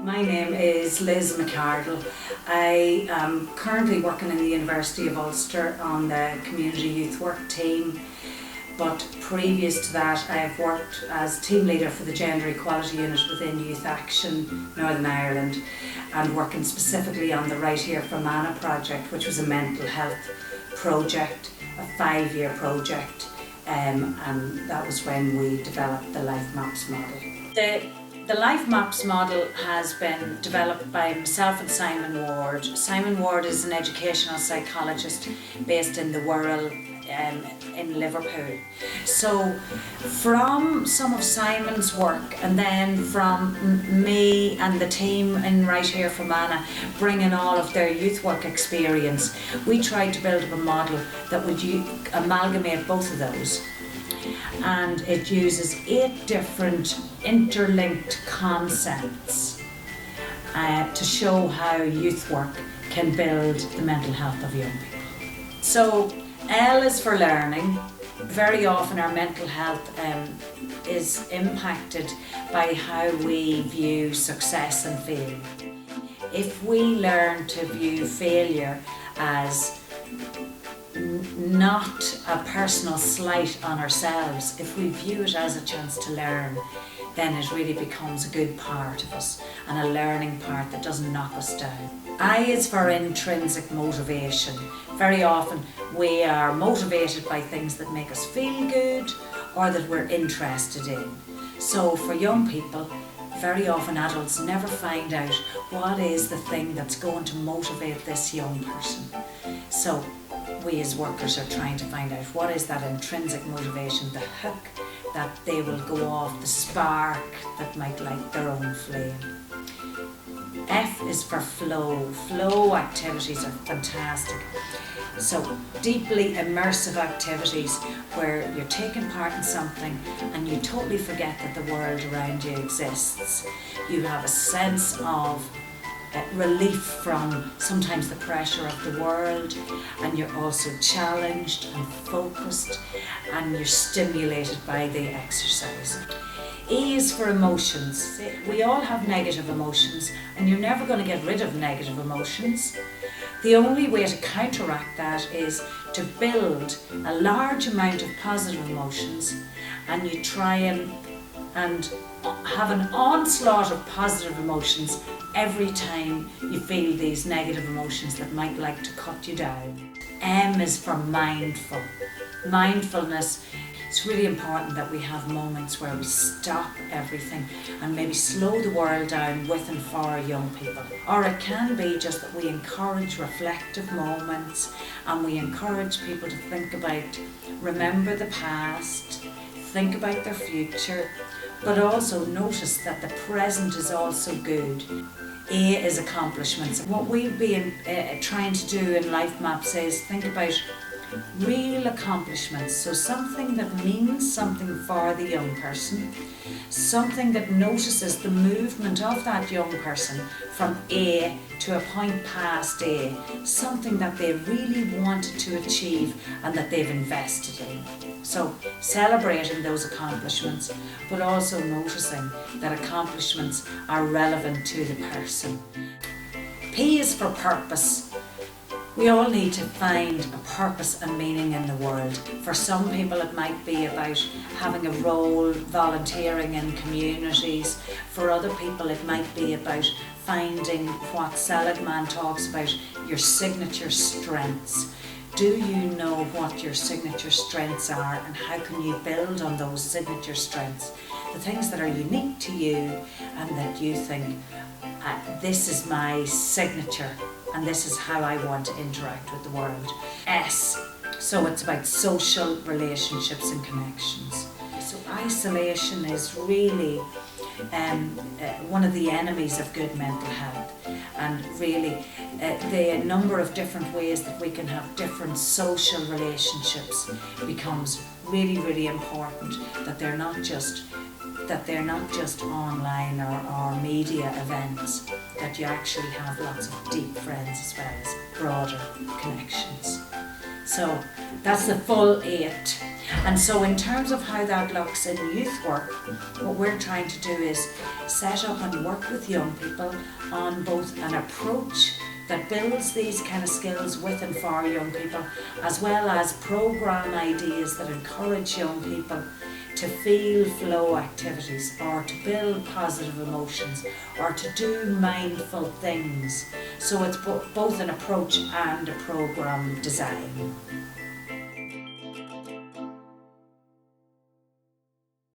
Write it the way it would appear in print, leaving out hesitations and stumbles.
My name is Liz McArdle. I am currently working in the University of Ulster on the Community Youth Work team, but previous to that I have worked as team leader for the Gender Equality Unit within YouthAction Northern Ireland, and working specifically on the Right Here for Mana project, which was a mental health project, a 5-year project, and that was when we developed the LIFEMAPS model. The LIFEMAPS model has been developed by myself and Simon Ward. Simon Ward is an educational psychologist based in the Wirral in Liverpool. So from some of Simon's work, and then from me and the team in Right Here for Mana bringing all of their youth work experience, we tried to build up a model that would amalgamate both of those. And it uses 8 different interlinked concepts to show how youth work can build the mental health of young people. So L is for learning. Very often our mental health is impacted by how we view success and failure. If we learn to view failure as not a personal slight on ourselves, if we view it as a chance to learn, then it really becomes a good part of us and a learning part that doesn't knock us down. I is for intrinsic motivation. Very often we are motivated by things that make us feel good or that we're interested in. So for young people, very often adults never find out what is the thing that's going to motivate this young person. So we as workers are trying to find out what is that intrinsic motivation, the hook that they will go off, the spark that might light their own flame. F is for flow. Flow activities are fantastic. So deeply immersive activities where you're taking part in something and you totally forget that the world around you exists. You have a sense of relief from sometimes the pressure of the world, and you're also challenged and focused, and you're stimulated by the exercise. E is for emotions. We all have negative emotions, and you're never going to get rid of negative emotions. The only way to counteract that is to build a large amount of positive emotions, and you try and have an onslaught of positive emotions every time you feel these negative emotions that might like to cut you down. M is for mindful. Mindfulness. It's really important that we have moments where we stop everything and maybe slow the world down with and for our young people. Or it can be just that we encourage reflective moments and we encourage people to think about, remember the past, think about their future, but also notice that the present is also good. A is accomplishments. What we've been trying to do in LIFEMAPS is think about real accomplishments, so something that means something for the young person, something that notices the movement of that young person from A to a point past A, something that they really wanted to achieve and that they've invested in. So celebrating those accomplishments, but also noticing that accomplishments are relevant to the person. P is for purpose. We all need to find a purpose and meaning in the world. For some people it might be about having a role, volunteering in communities. For other people it might be about finding what Seligman talks about, your signature strengths. Do you know what your signature strengths are, and how can you build on those signature strengths? The things that are unique to you and that you think, this is my signature and this is how I want to interact with the world. S, so it's about social relationships and connections. So isolation is really one of the enemies of good mental health, and really the number of different ways that we can have different social relationships becomes really, really important, that they're not just online or media events, that you actually have lots of deep friends as well as broader connections. So that's the full 8. And so in terms of how that looks in youth work, what we're trying to do is set up and work with young people on both an approach that builds these kind of skills with and for young people, as well as program ideas that encourage young people to feel flow activities, or to build positive emotions, or to do mindful things. So it's both an approach and a program design.